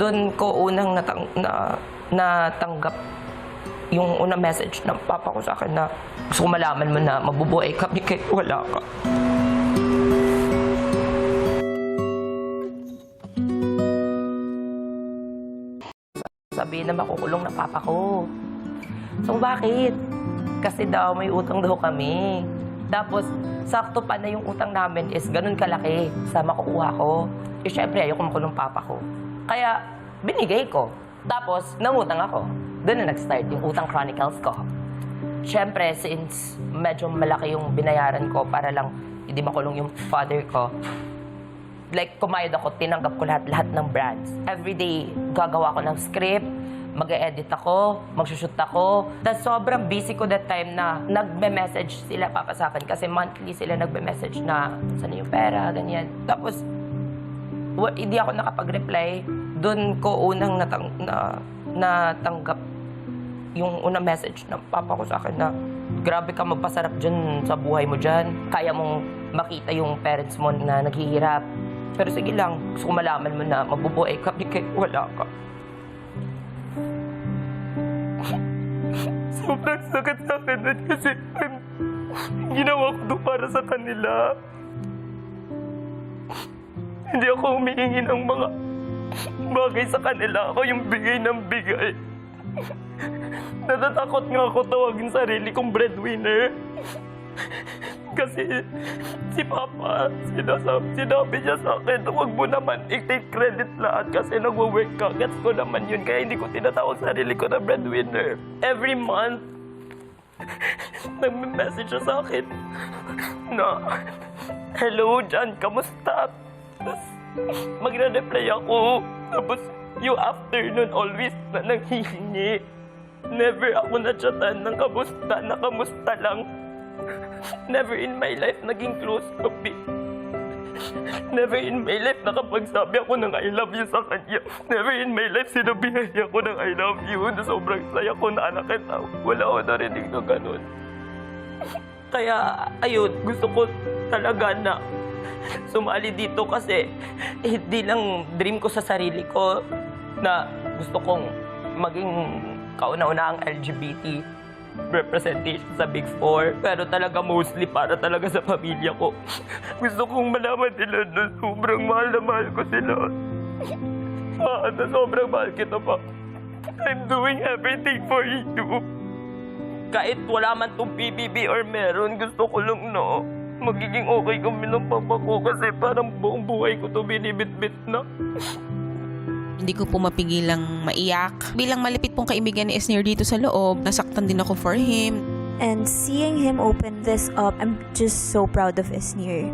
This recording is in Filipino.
Doon ko unang natanggap yung unang message ng papa ko sa akin na gusto ko malaman mo na mabubuhay kami kahit wala ka. Sabihin na makukulong na papa ko. So bakit? Kasi daw may utang daw kami. Tapos sakto pa na yung utang namin is ganun kalaki sa makukuha ko. Eh syempre ayoko makulong papa ko. Kaya binigay ko. Tapos nangutang ako. Doon na nag-start yung utang chronicles ko. Siyempre, since medyo malaki yung binayaran ko para lang hindi makulong yung father ko, like, kumayod ako, tinanggap ko lahat ng brands. Everyday, gagawa ko ng script, mag-e-edit ako, mag-shoot ako. Tapos sobrang busy ko that time na nagme-message sila papa sa akin kasi monthly sila nagme-message na saan yung pera, ganyan. Tapos, hindi ako nakapag-reply. Doon ko unang natanggap yung unang message ng papa ko sa akin na grabe ka magpasarap dyan sa buhay mo dyan. Kaya mong makita yung parents mo na naghihirap. Pero sige lang, gusto ko malaman mo na mabubuhay kami kahit wala ka. Sobrang sakit sa akin nun kasi ginawa ko doon para sa kanila. Hindi ako humihingi ng mga bagay sa kanila. Ako yung bigay ng bigay. Natatakot nga ako tawagin sarili kong breadwinner. Kasi si Papa, sinabi niya sa akin, huwag mo naman i-take credit lahat kasi nagwo-work ka. Gets ko naman yun, kaya hindi ko tinatawag sarili ko na breadwinner. Every month, nag-message siya sa akin na, hello, John, kamusta? Tapos, magre-reply ako. Tapos, yung afternoon always na nanghihingi. Never ako na-chatan ng kamusta lang. Never in my life naging close to me. Never in my life nakapagsabi ako ng I love you sa kanya. Never in my life sinabihan niya ako ng I love you. Na sobrang saya ko na anak kita. Wala ako narinig na ganun. Kaya, ayun, gusto ko talaga na sumali dito kasi hindi lang dream ko sa sarili ko na gusto kong maging kauna-una ang LGBT representation sa Big Four. Pero talaga mostly para talaga sa pamilya ko. Gusto kong malaman nila na sobrang mahal na mahal ko sila. Na sobrang mahal kita pa. I'm doing everything for you. Kahit wala man tong PBB or meron, gusto ko lang na magiging okay kami ng papa ko kasi parang buong buhay ko to binibit-bit na. Hindi ko po mapigilang maiyak. Bilang malapit pong kaibigan ni Esnir dito sa loob, nasaktan din ako for him. And seeing him open this up, I'm just so proud of Esnir.